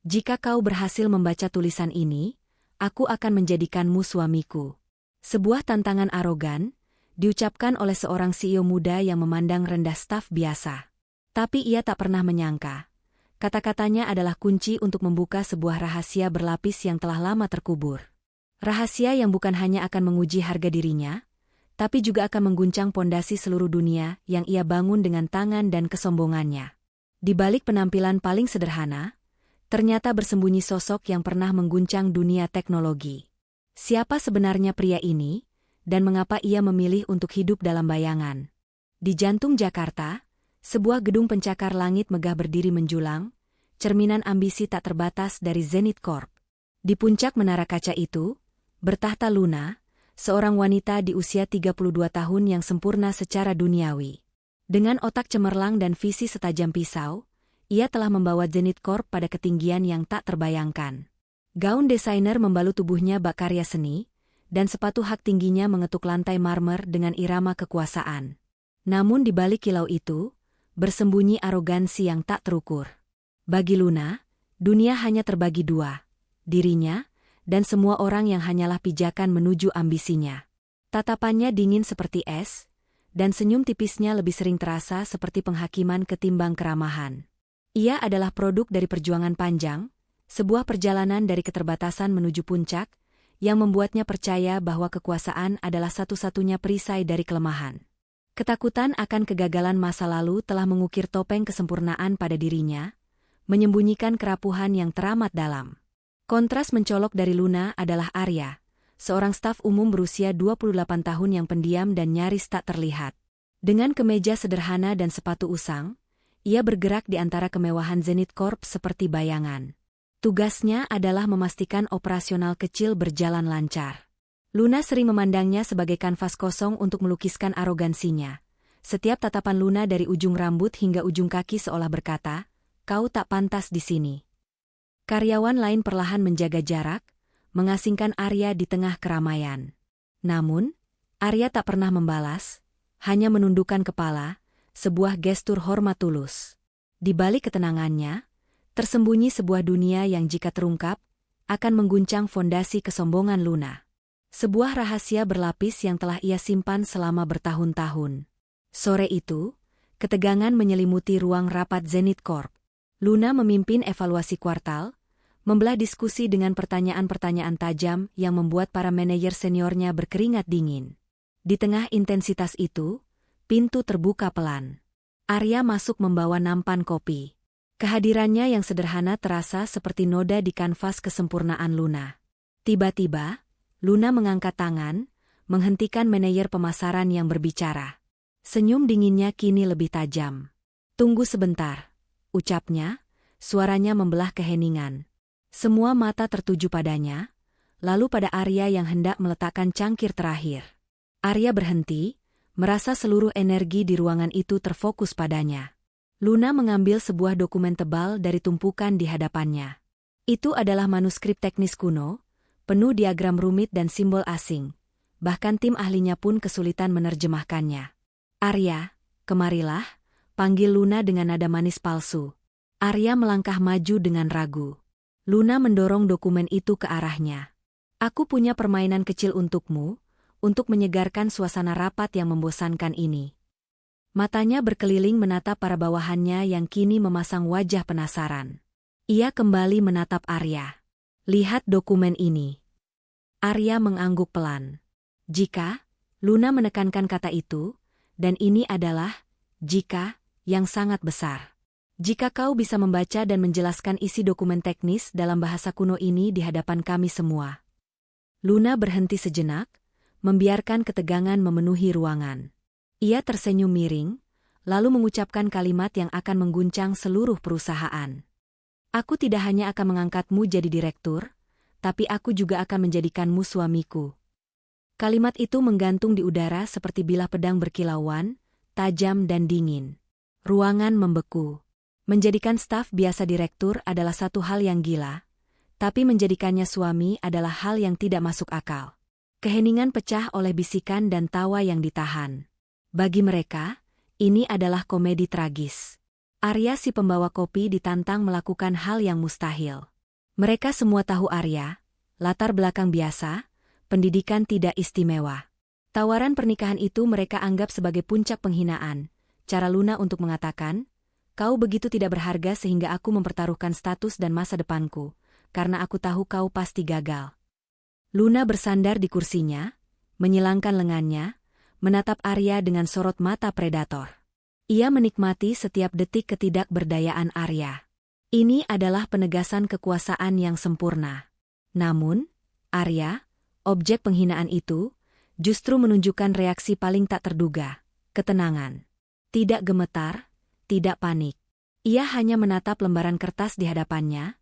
Jika kau berhasil membaca tulisan ini, aku akan menjadikanmu suamiku. Sebuah tantangan arogan, diucapkan oleh seorang CEO muda yang memandang rendah staf biasa. Tapi ia tak pernah menyangka. Kata-katanya adalah kunci untuk membuka sebuah rahasia berlapis yang telah lama terkubur. Rahasia yang bukan hanya akan menguji harga dirinya, tapi juga akan mengguncang pondasi seluruh dunia yang ia bangun dengan tangan dan kesombongannya. Di balik penampilan paling sederhana, ternyata bersembunyi sosok yang pernah mengguncang dunia teknologi. Siapa sebenarnya pria ini, dan mengapa ia memilih untuk hidup dalam bayangan? Di jantung Jakarta, sebuah gedung pencakar langit megah berdiri menjulang, cerminan ambisi tak terbatas dari Zenith Corp. Di puncak menara kaca itu, bertahta Luna, seorang wanita di usia 32 tahun yang sempurna secara duniawi. Dengan otak cemerlang dan visi setajam pisau, ia telah membawa Zenith Corp pada ketinggian yang tak terbayangkan. Gaun desainer membalut tubuhnya bak karya seni, dan sepatu hak tingginya mengetuk lantai marmer dengan irama kekuasaan. Namun di balik kilau itu, bersembunyi arogansi yang tak terukur. Bagi Luna, dunia hanya terbagi dua, dirinya, dan semua orang yang hanyalah pijakan menuju ambisinya. Tatapannya dingin seperti es, dan senyum tipisnya lebih sering terasa seperti penghakiman ketimbang keramahan. Ia adalah produk dari perjuangan panjang, sebuah perjalanan dari keterbatasan menuju puncak, yang membuatnya percaya bahwa kekuasaan adalah satu-satunya perisai dari kelemahan. Ketakutan akan kegagalan masa lalu telah mengukir topeng kesempurnaan pada dirinya, menyembunyikan kerapuhan yang teramat dalam. Kontras mencolok dari Luna adalah Arya, seorang staf umum berusia 28 tahun yang pendiam dan nyaris tak terlihat. Dengan kemeja sederhana dan sepatu usang, ia bergerak di antara kemewahan Zenith Corp seperti bayangan. Tugasnya adalah memastikan operasional kecil berjalan lancar. Luna sering memandangnya sebagai kanvas kosong untuk melukiskan arogansinya. Setiap tatapan Luna dari ujung rambut hingga ujung kaki seolah berkata, "Kau tak pantas di sini." Karyawan lain perlahan menjaga jarak, mengasingkan Arya di tengah keramaian. Namun, Arya tak pernah membalas, hanya menundukkan kepala, sebuah gestur hormat tulus. Di balik ketenangannya, tersembunyi sebuah dunia yang jika terungkap, akan mengguncang fondasi kesombongan Luna. Sebuah rahasia berlapis yang telah ia simpan selama bertahun-tahun. Sore itu, ketegangan menyelimuti ruang rapat Zenith Corp. Luna memimpin evaluasi kuartal, membelah diskusi dengan pertanyaan-pertanyaan tajam yang membuat para manajer seniornya berkeringat dingin. Di tengah intensitas itu, pintu terbuka pelan. Arya masuk membawa nampan kopi. Kehadirannya yang sederhana terasa seperti noda di kanvas kesempurnaan Luna. Tiba-tiba, Luna mengangkat tangan, menghentikan manajer pemasaran yang berbicara. Senyum dinginnya kini lebih tajam. "Tunggu sebentar," ucapnya, suaranya membelah keheningan. Semua mata tertuju padanya, lalu pada Arya yang hendak meletakkan cangkir terakhir. Arya berhenti, merasa seluruh energi di ruangan itu terfokus padanya. Luna mengambil sebuah dokumen tebal dari tumpukan di hadapannya. Itu adalah manuskrip teknis kuno, penuh diagram rumit dan simbol asing. Bahkan tim ahlinya pun kesulitan menerjemahkannya. "Arya, kemarilah," panggil Luna dengan nada manis palsu. Arya melangkah maju dengan ragu. Luna mendorong dokumen itu ke arahnya. "Aku punya permainan kecil untukmu, untuk menyegarkan suasana rapat yang membosankan ini." Matanya berkeliling menatap para bawahannya yang kini memasang wajah penasaran. Ia kembali menatap Arya. "Lihat dokumen ini." Arya mengangguk pelan. "Jika," Luna menekankan kata itu, dan ini adalah "jika" yang sangat besar. "Jika kau bisa membaca dan menjelaskan isi dokumen teknis dalam bahasa kuno ini di hadapan kami semua." Luna berhenti sejenak, membiarkan ketegangan memenuhi ruangan. Ia tersenyum miring, lalu mengucapkan kalimat yang akan mengguncang seluruh perusahaan. "Aku tidak hanya akan mengangkatmu jadi direktur, tapi aku juga akan menjadikanmu suamiku." Kalimat itu menggantung di udara seperti bilah pedang berkilauan, tajam dan dingin. Ruangan membeku. Menjadikan staf biasa direktur adalah satu hal yang gila, tapi menjadikannya suami adalah hal yang tidak masuk akal. Keheningan pecah oleh bisikan dan tawa yang ditahan. Bagi mereka, ini adalah komedi tragis. Arya si pembawa kopi ditantang melakukan hal yang mustahil. Mereka semua tahu Arya, latar belakang biasa, pendidikan tidak istimewa. Tawaran pernikahan itu mereka anggap sebagai puncak penghinaan, cara Luna untuk mengatakan, "Kau begitu tidak berharga sehingga aku mempertaruhkan status dan masa depanku, karena aku tahu kau pasti gagal." Luna bersandar di kursinya, menyilangkan lengannya, menatap Arya dengan sorot mata predator. Ia menikmati setiap detik ketidakberdayaan Arya. Ini adalah penegasan kekuasaan yang sempurna. Namun, Arya, objek penghinaan itu, justru menunjukkan reaksi paling tak terduga, ketenangan. Tidak gemetar, tidak panik. Ia hanya menatap lembaran kertas di hadapannya,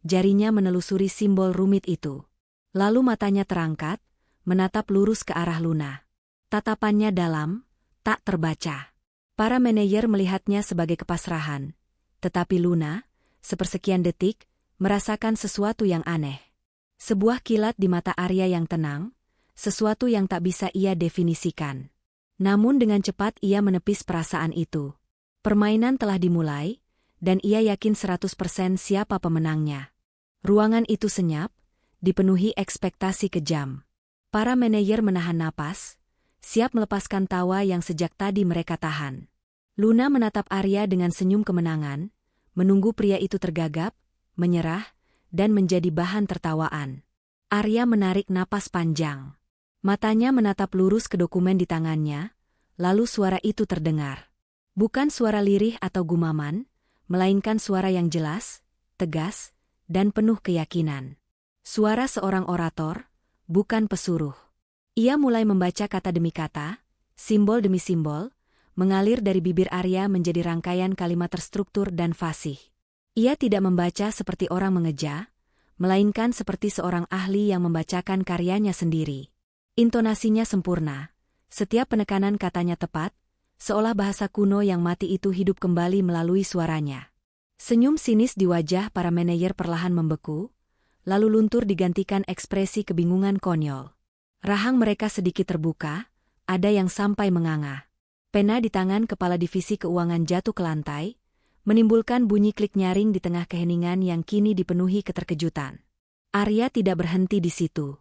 jarinya menelusuri simbol rumit itu. Lalu matanya terangkat, menatap lurus ke arah Luna. Tatapannya dalam, tak terbaca. Para manajer melihatnya sebagai kepasrahan, tetapi Luna, sepersekian detik, merasakan sesuatu yang aneh. Sebuah kilat di mata Arya yang tenang, sesuatu yang tak bisa ia definisikan. Namun dengan cepat ia menepis perasaan itu. Permainan telah dimulai, dan ia yakin 100% siapa pemenangnya. Ruangan itu senyap, dipenuhi ekspektasi kejam. Para manajer menahan napas, siap melepaskan tawa yang sejak tadi mereka tahan. Luna menatap Arya dengan senyum kemenangan, menunggu pria itu tergagap, menyerah, dan menjadi bahan tertawaan. Arya menarik napas panjang. Matanya menatap lurus ke dokumen di tangannya, lalu suara itu terdengar. Bukan suara lirih atau gumaman, melainkan suara yang jelas, tegas, dan penuh keyakinan. Suara seorang orator, bukan pesuruh. Ia mulai membaca kata demi kata, simbol demi simbol, mengalir dari bibir Arya menjadi rangkaian kalimat terstruktur dan fasih. Ia tidak membaca seperti orang mengeja, melainkan seperti seorang ahli yang membacakan karyanya sendiri. Intonasinya sempurna, setiap penekanan katanya tepat, seolah bahasa kuno yang mati itu hidup kembali melalui suaranya. Senyum sinis di wajah para manajer perlahan membeku, lalu luntur digantikan ekspresi kebingungan konyol. Rahang mereka sedikit terbuka, ada yang sampai menganga. Pena di tangan kepala divisi keuangan jatuh ke lantai, menimbulkan bunyi klik nyaring di tengah keheningan yang kini dipenuhi keterkejutan. Arya tidak berhenti di situ.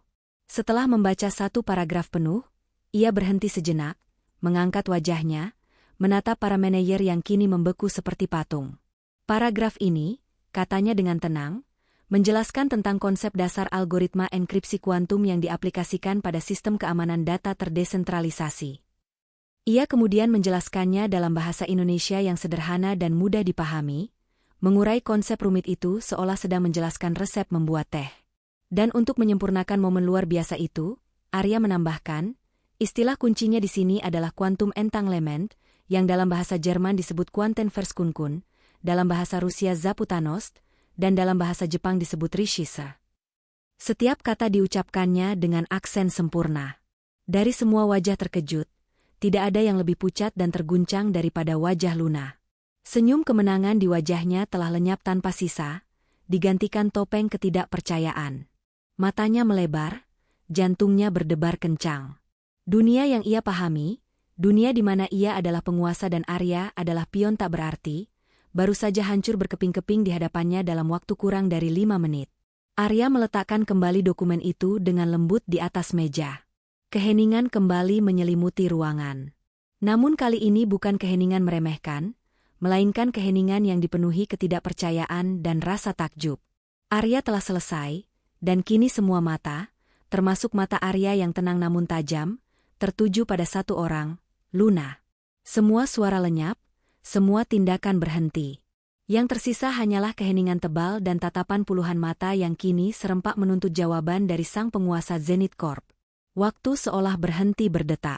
Setelah membaca satu paragraf penuh, ia berhenti sejenak, mengangkat wajahnya, menatap para manajer yang kini membeku seperti patung. Paragraf ini, katanya dengan tenang, menjelaskan tentang konsep dasar algoritma enkripsi kuantum yang diaplikasikan pada sistem keamanan data terdesentralisasi. Ia kemudian menjelaskannya dalam bahasa Indonesia yang sederhana dan mudah dipahami, mengurai konsep rumit itu seolah sedang menjelaskan resep membuat teh. Dan untuk menyempurnakan momen luar biasa itu, Arya menambahkan, istilah kuncinya di sini adalah quantum entanglement, yang dalam bahasa Jerman disebut Quantenverskunkun, dalam bahasa Rusia Zaputanost, dan dalam bahasa Jepang disebut Rishisa. Setiap kata diucapkannya dengan aksen sempurna. Dari semua wajah terkejut, tidak ada yang lebih pucat dan terguncang daripada wajah Luna. Senyum kemenangan di wajahnya telah lenyap tanpa sisa, digantikan topeng ketidakpercayaan. Matanya melebar, jantungnya berdebar kencang. Dunia yang ia pahami, dunia di mana ia adalah penguasa dan Arya adalah pion tak berarti, baru saja hancur berkeping-keping di hadapannya dalam waktu kurang dari 5 menit. Arya meletakkan kembali dokumen itu dengan lembut di atas meja. Keheningan kembali menyelimuti ruangan. Namun kali ini bukan keheningan meremehkan, melainkan keheningan yang dipenuhi ketidakpercayaan dan rasa takjub. Arya telah selesai, dan kini semua mata, termasuk mata Arya yang tenang namun tajam, tertuju pada satu orang, Luna. Semua suara lenyap, semua tindakan berhenti. Yang tersisa hanyalah keheningan tebal dan tatapan puluhan mata yang kini serempak menuntut jawaban dari sang penguasa Zenith Corp. Waktu seolah berhenti berdetak.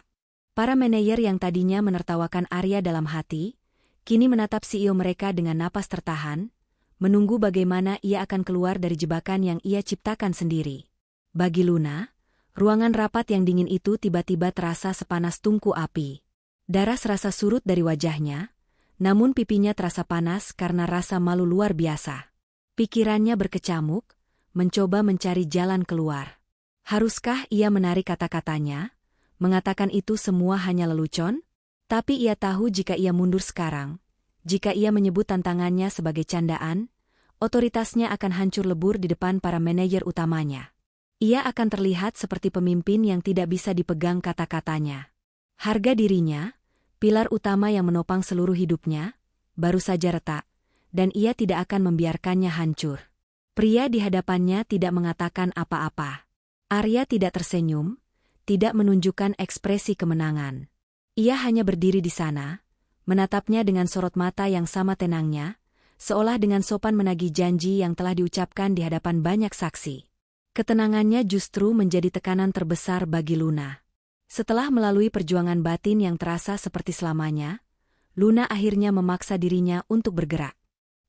Para manajer yang tadinya menertawakan Arya dalam hati, kini menatap CEO mereka dengan napas tertahan, menunggu bagaimana ia akan keluar dari jebakan yang ia ciptakan sendiri. Bagi Luna, ruangan rapat yang dingin itu tiba-tiba terasa sepanas tungku api. Darah serasa surut dari wajahnya, namun pipinya terasa panas karena rasa malu luar biasa. Pikirannya berkecamuk, mencoba mencari jalan keluar. Haruskah ia menarik kata-katanya, mengatakan itu semua hanya lelucon? Tapi ia tahu jika ia mundur sekarang, jika ia menyebut tantangannya sebagai candaan, otoritasnya akan hancur lebur di depan para manajer utamanya. Ia akan terlihat seperti pemimpin yang tidak bisa dipegang kata-katanya. Harga dirinya, pilar utama yang menopang seluruh hidupnya, baru saja retak, dan ia tidak akan membiarkannya hancur. Pria di hadapannya tidak mengatakan apa-apa. Arya tidak tersenyum, tidak menunjukkan ekspresi kemenangan. Ia hanya berdiri di sana, menatapnya dengan sorot mata yang sama tenangnya, seolah dengan sopan menagih janji yang telah diucapkan di hadapan banyak saksi. Ketenangannya justru menjadi tekanan terbesar bagi Luna. Setelah melalui perjuangan batin yang terasa seperti selamanya, Luna akhirnya memaksa dirinya untuk bergerak.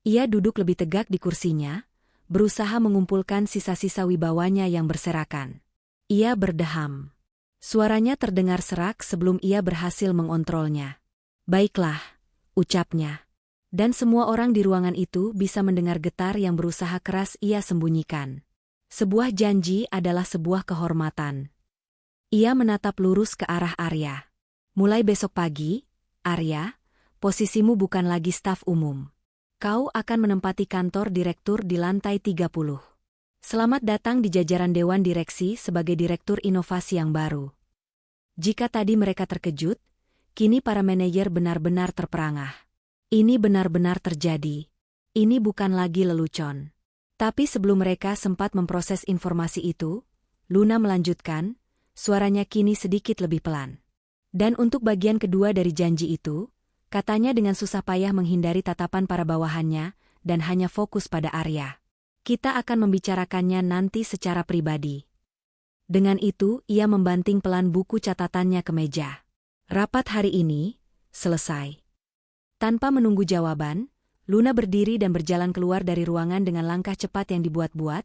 Ia duduk lebih tegak di kursinya, berusaha mengumpulkan sisa-sisa wibawanya yang berserakan. Ia berdeham. Suaranya terdengar serak sebelum ia berhasil mengontrolnya. "Baiklah," ucapnya. Dan semua orang di ruangan itu bisa mendengar getar yang berusaha keras ia sembunyikan. Sebuah janji adalah sebuah kehormatan. Ia menatap lurus ke arah Arya. "Mulai besok pagi, Arya, posisimu bukan lagi staf umum. Kau akan menempati kantor direktur di lantai 30. Selamat datang di jajaran Dewan Direksi sebagai Direktur Inovasi yang baru." Jika tadi mereka terkejut, kini para manajer benar-benar terperangah. Ini benar-benar terjadi. Ini bukan lagi lelucon. Tapi sebelum mereka sempat memproses informasi itu, Luna melanjutkan, suaranya kini sedikit lebih pelan. "Dan untuk bagian kedua dari janji itu," katanya dengan susah payah menghindari tatapan para bawahannya dan hanya fokus pada Arya. "Kita akan membicarakannya nanti secara pribadi." Dengan itu, ia membanting pelan buku catatannya ke meja. "Rapat hari ini selesai." Tanpa menunggu jawaban, Luna berdiri dan berjalan keluar dari ruangan dengan langkah cepat yang dibuat-buat,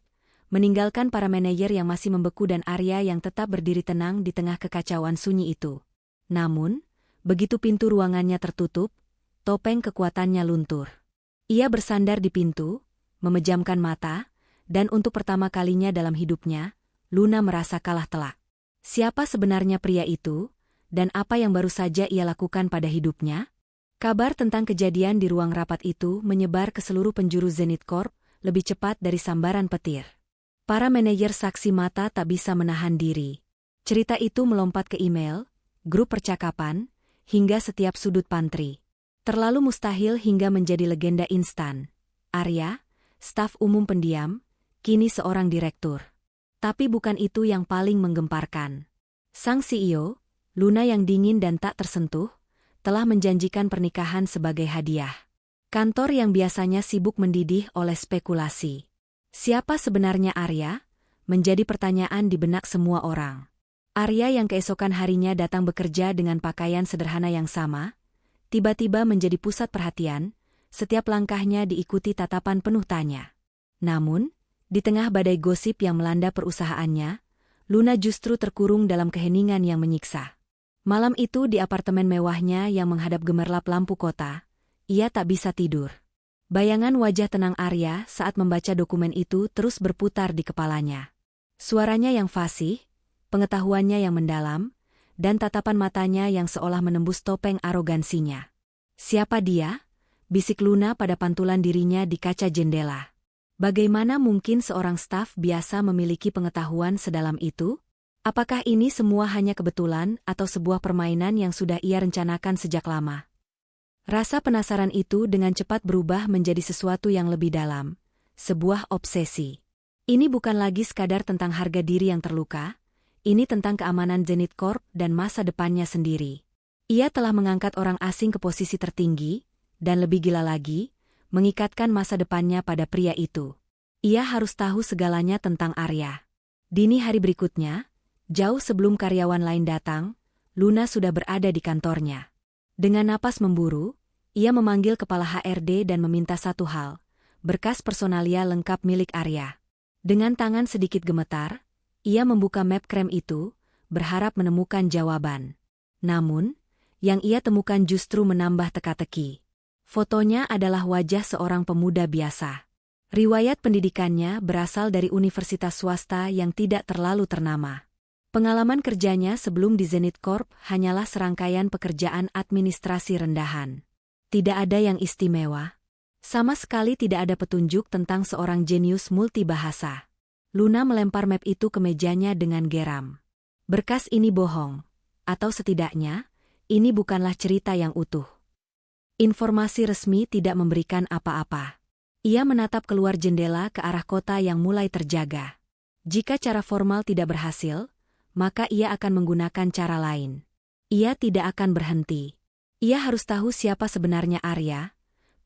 meninggalkan para manajer yang masih membeku dan Arya yang tetap berdiri tenang di tengah kekacauan sunyi itu. Namun, begitu pintu ruangannya tertutup, topeng kekuatannya luntur. Ia bersandar di pintu, memejamkan mata, dan untuk pertama kalinya dalam hidupnya, Luna merasa kalah telak. Siapa sebenarnya pria itu, dan apa yang baru saja ia lakukan pada hidupnya? Kabar tentang kejadian di ruang rapat itu menyebar ke seluruh penjuru Zenith Corp lebih cepat dari sambaran petir. Para manajer saksi mata tak bisa menahan diri. Cerita itu melompat ke email, grup percakapan, hingga setiap sudut pantry. Terlalu mustahil hingga menjadi legenda instan. Arya, staf umum pendiam, kini seorang direktur. Tapi bukan itu yang paling menggemparkan. Sang CEO, Luna yang dingin dan tak tersentuh, telah menjanjikan pernikahan sebagai hadiah. Kantor yang biasanya sibuk mendidih oleh spekulasi. Siapa sebenarnya Arya? Menjadi pertanyaan di benak semua orang. Arya yang keesokan harinya datang bekerja dengan pakaian sederhana yang sama, tiba-tiba menjadi pusat perhatian, setiap langkahnya diikuti tatapan penuh tanya. Namun, di tengah badai gosip yang melanda perusahaannya, Luna justru terkurung dalam keheningan yang menyiksa. Malam itu di apartemen mewahnya yang menghadap gemerlap lampu kota, ia tak bisa tidur. Bayangan wajah tenang Arya saat membaca dokumen itu terus berputar di kepalanya. Suaranya yang fasih, pengetahuannya yang mendalam, dan tatapan matanya yang seolah menembus topeng arogansinya. "Siapa dia?" bisik Luna pada pantulan dirinya di kaca jendela. Bagaimana mungkin seorang staf biasa memiliki pengetahuan sedalam itu? Apakah ini semua hanya kebetulan atau sebuah permainan yang sudah ia rencanakan sejak lama? Rasa penasaran itu dengan cepat berubah menjadi sesuatu yang lebih dalam, sebuah obsesi. Ini bukan lagi sekadar tentang harga diri yang terluka, ini tentang keamanan Zenith Corp dan masa depannya sendiri. Ia telah mengangkat orang asing ke posisi tertinggi, dan lebih gila lagi, mengikatkan masa depannya pada pria itu. Ia harus tahu segalanya tentang Arya. Dini hari berikutnya, jauh sebelum karyawan lain datang, Luna sudah berada di kantornya. Dengan napas memburu, ia memanggil kepala HRD dan meminta satu hal, berkas personalia lengkap milik Arya. Dengan tangan sedikit gemetar, ia membuka map krem itu, berharap menemukan jawaban. Namun, yang ia temukan justru menambah teka-teki. Fotonya adalah wajah seorang pemuda biasa. Riwayat pendidikannya berasal dari universitas swasta yang tidak terlalu ternama. Pengalaman kerjanya sebelum di Zenith Corp hanyalah serangkaian pekerjaan administrasi rendahan. Tidak ada yang istimewa. Sama sekali tidak ada petunjuk tentang seorang jenius multibahasa. Luna melempar map itu ke mejanya dengan geram. Berkas ini bohong. Atau setidaknya, ini bukanlah cerita yang utuh. Informasi resmi tidak memberikan apa-apa. Ia menatap keluar jendela ke arah kota yang mulai terjaga. Jika cara formal tidak berhasil, maka ia akan menggunakan cara lain. Ia tidak akan berhenti. Ia harus tahu siapa sebenarnya Arya,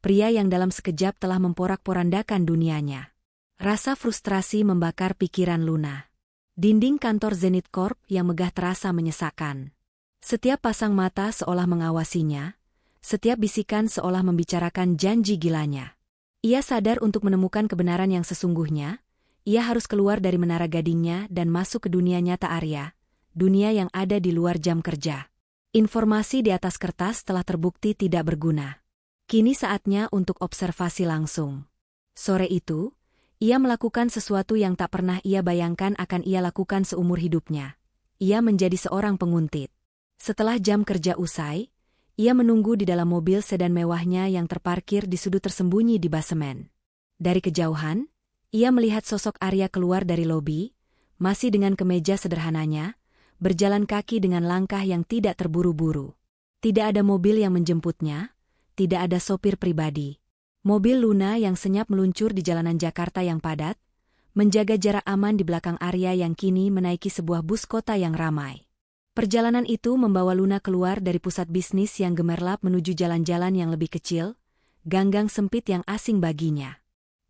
pria yang dalam sekejap telah memporak-porandakan dunianya. Rasa frustrasi membakar pikiran Luna. Dinding kantor Zenith Corp yang megah terasa menyesakkan. Setiap pasang mata seolah mengawasinya, setiap bisikan seolah membicarakan janji gilanya. Ia sadar untuk menemukan kebenaran yang sesungguhnya, ia harus keluar dari menara gadingnya dan masuk ke dunia nyata Arya, dunia yang ada di luar jam kerja. Informasi di atas kertas telah terbukti tidak berguna. Kini saatnya untuk observasi langsung. Sore itu, ia melakukan sesuatu yang tak pernah ia bayangkan akan ia lakukan seumur hidupnya. Ia menjadi seorang penguntit. Setelah jam kerja usai, ia menunggu di dalam mobil sedan mewahnya yang terparkir di sudut tersembunyi di basemen. Dari kejauhan, ia melihat sosok Arya keluar dari lobi, masih dengan kemeja sederhananya, berjalan kaki dengan langkah yang tidak terburu-buru. Tidak ada mobil yang menjemputnya, tidak ada sopir pribadi. Mobil Luna yang senyap meluncur di jalanan Jakarta yang padat, menjaga jarak aman di belakang Arya yang kini menaiki sebuah bus kota yang ramai. Perjalanan itu membawa Luna keluar dari pusat bisnis yang gemerlap menuju jalan-jalan yang lebih kecil, ganggang sempit yang asing baginya.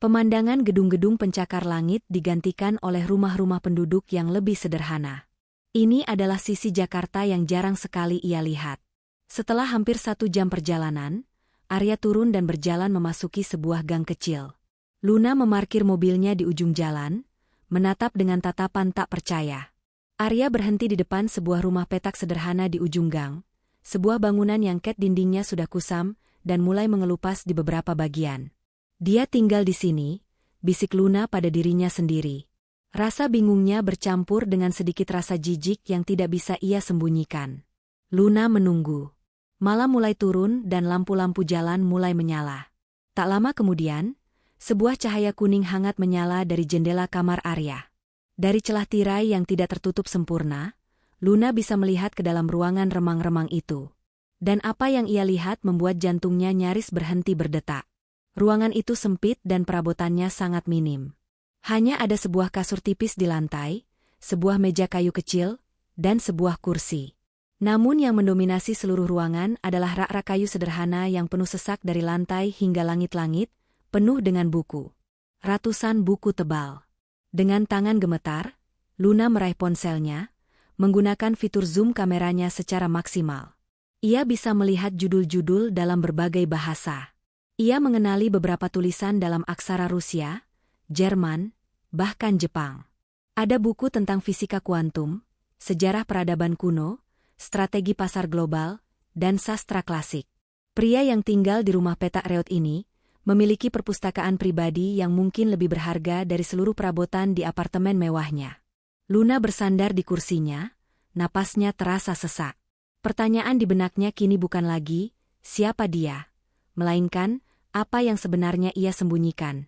Pemandangan gedung-gedung pencakar langit digantikan oleh rumah-rumah penduduk yang lebih sederhana. Ini adalah sisi Jakarta yang jarang sekali ia lihat. Setelah hampir 1 jam perjalanan, Arya turun dan berjalan memasuki sebuah gang kecil. Luna memarkir mobilnya di ujung jalan, menatap dengan tatapan tak percaya. Arya berhenti di depan sebuah rumah petak sederhana di ujung gang, sebuah bangunan yang cat dindingnya sudah kusam dan mulai mengelupas di beberapa bagian. Dia tinggal di sini, bisik Luna pada dirinya sendiri. Rasa bingungnya bercampur dengan sedikit rasa jijik yang tidak bisa ia sembunyikan. Luna menunggu. Malam mulai turun dan lampu-lampu jalan mulai menyala. Tak lama kemudian, sebuah cahaya kuning hangat menyala dari jendela kamar Arya. Dari celah tirai yang tidak tertutup sempurna, Luna bisa melihat ke dalam ruangan remang-remang itu. Dan apa yang ia lihat membuat jantungnya nyaris berhenti berdetak. Ruangan itu sempit dan perabotannya sangat minim. Hanya ada sebuah kasur tipis di lantai, sebuah meja kayu kecil, dan sebuah kursi. Namun yang mendominasi seluruh ruangan adalah rak-rak kayu sederhana yang penuh sesak dari lantai hingga langit-langit, penuh dengan buku. Ratusan buku tebal. Dengan tangan gemetar, Luna meraih ponselnya, menggunakan fitur zoom kameranya secara maksimal. Ia bisa melihat judul-judul dalam berbagai bahasa. Ia mengenali beberapa tulisan dalam aksara Rusia, Jerman, bahkan Jepang. Ada buku tentang fisika kuantum, sejarah peradaban kuno, strategi pasar global, dan sastra klasik. Pria yang tinggal di rumah petak reot ini memiliki perpustakaan pribadi yang mungkin lebih berharga dari seluruh perabotan di apartemen mewahnya. Luna bersandar di kursinya, napasnya terasa sesak. Pertanyaan di benaknya kini bukan lagi, siapa dia? Melainkan, apa yang sebenarnya ia sembunyikan.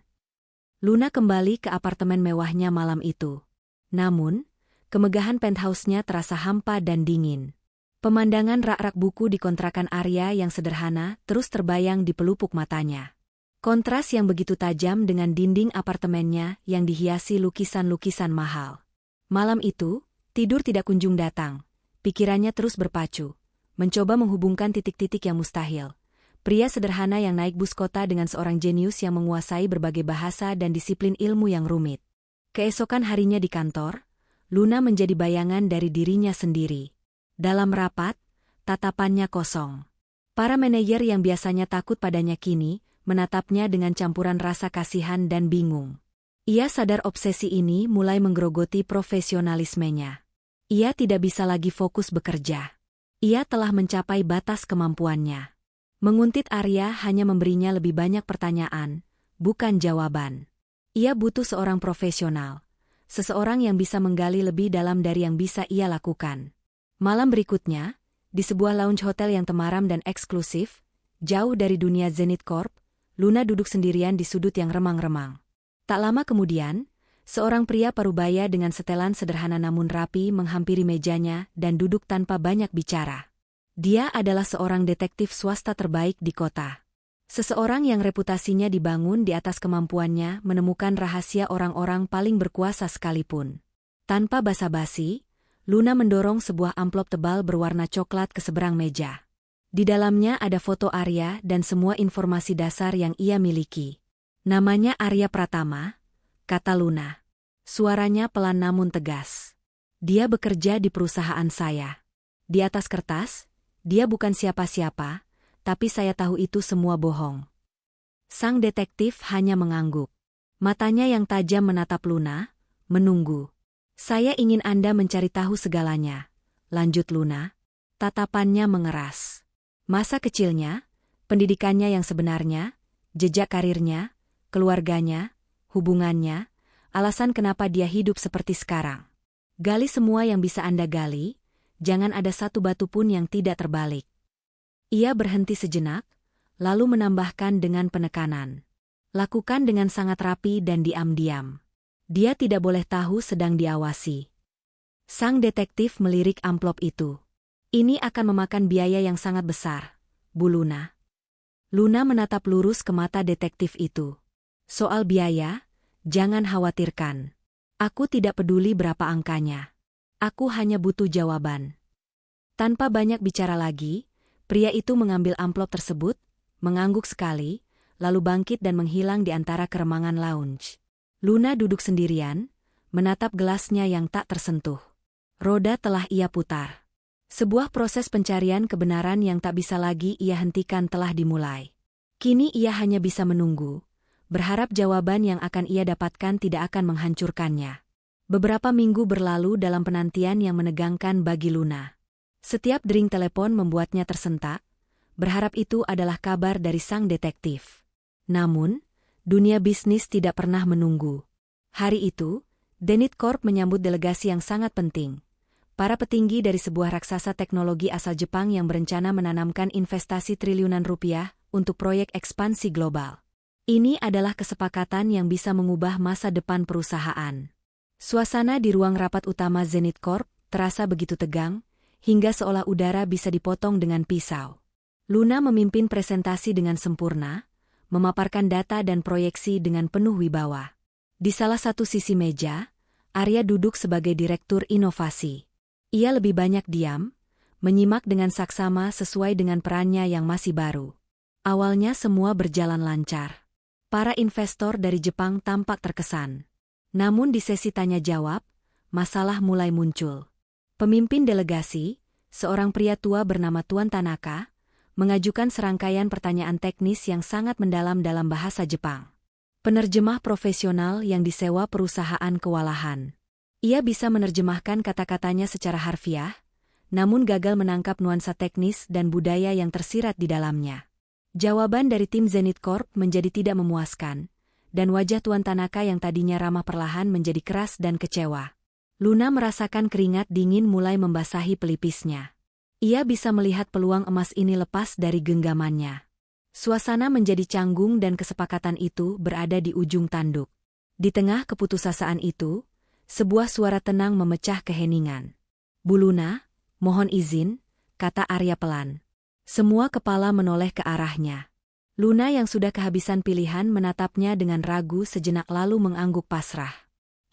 Luna kembali ke apartemen mewahnya malam itu. Namun, kemegahan penthouse-nya terasa hampa dan dingin. Pemandangan rak-rak buku di kontrakan Arya yang sederhana terus terbayang di pelupuk matanya. Kontras yang begitu tajam dengan dinding apartemennya yang dihiasi lukisan-lukisan mahal. Malam itu, tidur tidak kunjung datang. Pikirannya terus berpacu, mencoba menghubungkan titik-titik yang mustahil. Pria sederhana yang naik bus kota dengan seorang jenius yang menguasai berbagai bahasa dan disiplin ilmu yang rumit. Keesokan harinya di kantor, Luna menjadi bayangan dari dirinya sendiri. Dalam rapat, tatapannya kosong. Para manajer yang biasanya takut padanya kini menatapnya dengan campuran rasa kasihan dan bingung. Ia sadar obsesi ini mulai menggerogoti profesionalismenya. Ia tidak bisa lagi fokus bekerja. Ia telah mencapai batas kemampuannya. Menguntit Arya hanya memberinya lebih banyak pertanyaan, bukan jawaban. Ia butuh seorang profesional, seseorang yang bisa menggali lebih dalam dari yang bisa ia lakukan. Malam berikutnya, di sebuah lounge hotel yang temaram dan eksklusif, jauh dari dunia Zenith Corp, Luna duduk sendirian di sudut yang remang-remang. Tak lama kemudian, seorang pria parubaya dengan setelan sederhana namun rapi menghampiri mejanya dan duduk tanpa banyak bicara. Dia adalah seorang detektif swasta terbaik di kota. Seseorang yang reputasinya dibangun di atas kemampuannya menemukan rahasia orang-orang paling berkuasa sekalipun. Tanpa basa-basi, Luna mendorong sebuah amplop tebal berwarna coklat ke seberang meja. Di dalamnya ada foto Arya dan semua informasi dasar yang ia miliki. Namanya Arya Pratama, kata Luna. Suaranya pelan namun tegas. Dia bekerja di perusahaan saya. Di atas kertas, dia bukan siapa-siapa, tapi saya tahu itu semua bohong. Sang detektif hanya mengangguk. Matanya yang tajam menatap Luna, menunggu. Saya ingin Anda mencari tahu segalanya, lanjut Luna. Tatapannya mengeras. Masa kecilnya, pendidikannya yang sebenarnya, jejak karirnya, keluarganya, hubungannya, alasan kenapa dia hidup seperti sekarang. Gali semua yang bisa Anda gali, jangan ada satu batu pun yang tidak terbalik. Ia berhenti sejenak, lalu menambahkan dengan penekanan. Lakukan dengan sangat rapi dan diam-diam. Dia tidak boleh tahu sedang diawasi. Sang detektif melirik amplop itu. Ini akan memakan biaya yang sangat besar, Bu Luna. Luna menatap lurus ke mata detektif itu. Soal biaya, jangan khawatirkan. Aku tidak peduli berapa angkanya. Aku hanya butuh jawaban. Tanpa banyak bicara lagi, pria itu mengambil amplop tersebut, mengangguk sekali, lalu bangkit dan menghilang di antara keremangan lounge. Luna duduk sendirian, menatap gelasnya yang tak tersentuh. Roda telah ia putar. Sebuah proses pencarian kebenaran yang tak bisa lagi ia hentikan telah dimulai. Kini ia hanya bisa menunggu, berharap jawaban yang akan ia dapatkan tidak akan menghancurkannya. Beberapa minggu berlalu dalam penantian yang menegangkan bagi Luna. Setiap dering telepon membuatnya tersentak, berharap itu adalah kabar dari sang detektif. Namun, dunia bisnis tidak pernah menunggu. Hari itu, Zenith Corp menyambut delegasi yang sangat penting. Para petinggi dari sebuah raksasa teknologi asal Jepang yang berencana menanamkan investasi triliunan rupiah untuk proyek ekspansi global. Ini adalah kesepakatan yang bisa mengubah masa depan perusahaan. Suasana di ruang rapat utama Zenith Corp terasa begitu tegang, hingga seolah udara bisa dipotong dengan pisau. Luna memimpin presentasi dengan sempurna, memaparkan data dan proyeksi dengan penuh wibawa. Di salah satu sisi meja, Arya duduk sebagai direktur inovasi. Ia lebih banyak diam, menyimak dengan saksama sesuai dengan perannya yang masih baru. Awalnya semua berjalan lancar. Para investor dari Jepang tampak terkesan. Namun di sesi tanya-jawab, masalah mulai muncul. Pemimpin delegasi, seorang pria tua bernama Tuan Tanaka, mengajukan serangkaian pertanyaan teknis yang sangat mendalam dalam bahasa Jepang. Penerjemah profesional yang disewa perusahaan kewalahan. Ia bisa menerjemahkan kata-katanya secara harfiah, namun gagal menangkap nuansa teknis dan budaya yang tersirat di dalamnya. Jawaban dari tim Zenith Corp menjadi tidak memuaskan, dan wajah Tuan Tanaka yang tadinya ramah perlahan menjadi keras dan kecewa. Luna merasakan keringat dingin mulai membasahi pelipisnya. Ia bisa melihat peluang emas ini lepas dari genggamannya. Suasana menjadi canggung dan kesepakatan itu berada di ujung tanduk. Di tengah keputusasaan itu, sebuah suara tenang memecah keheningan. Bu Luna, mohon izin, kata Arya pelan. Semua kepala menoleh ke arahnya. Luna yang sudah kehabisan pilihan menatapnya dengan ragu sejenak lalu mengangguk pasrah.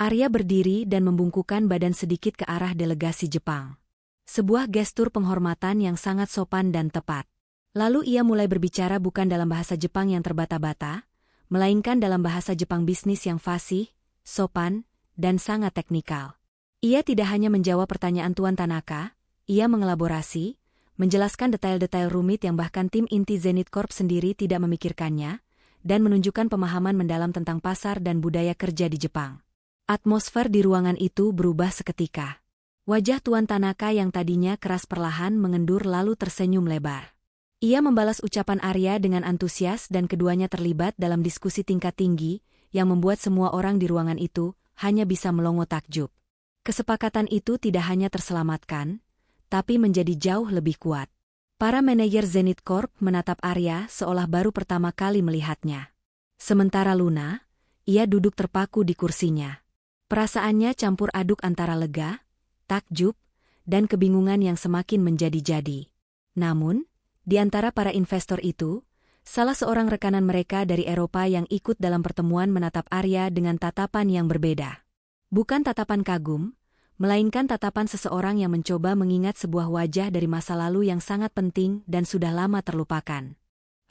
Arya berdiri dan membungkukkan badan sedikit ke arah delegasi Jepang. Sebuah gestur penghormatan yang sangat sopan dan tepat. Lalu ia mulai berbicara bukan dalam bahasa Jepang yang terbata-bata, melainkan dalam bahasa Jepang bisnis yang fasih, sopan, dan sangat teknikal. Ia tidak hanya menjawab pertanyaan Tuan Tanaka, ia mengelaborasi, menjelaskan detail-detail rumit yang bahkan tim inti Zenith Corp sendiri tidak memikirkannya, dan menunjukkan pemahaman mendalam tentang pasar dan budaya kerja di Jepang. Atmosfer di ruangan itu berubah seketika. Wajah Tuan Tanaka yang tadinya keras perlahan mengendur lalu tersenyum lebar. Ia membalas ucapan Arya dengan antusias dan keduanya terlibat dalam diskusi tingkat tinggi yang membuat semua orang di ruangan itu hanya bisa melongo takjub. Kesepakatan itu tidak hanya terselamatkan, tapi menjadi jauh lebih kuat. Para manajer Zenith Corp menatap Arya seolah baru pertama kali melihatnya. Sementara Luna, ia duduk terpaku di kursinya. Perasaannya campur aduk antara lega, takjub, dan kebingungan yang semakin menjadi-jadi. Namun, di antara para investor itu, salah seorang rekanan mereka dari Eropa yang ikut dalam pertemuan menatap Arya dengan tatapan yang berbeda. Bukan tatapan kagum, melainkan tatapan seseorang yang mencoba mengingat sebuah wajah dari masa lalu yang sangat penting dan sudah lama terlupakan.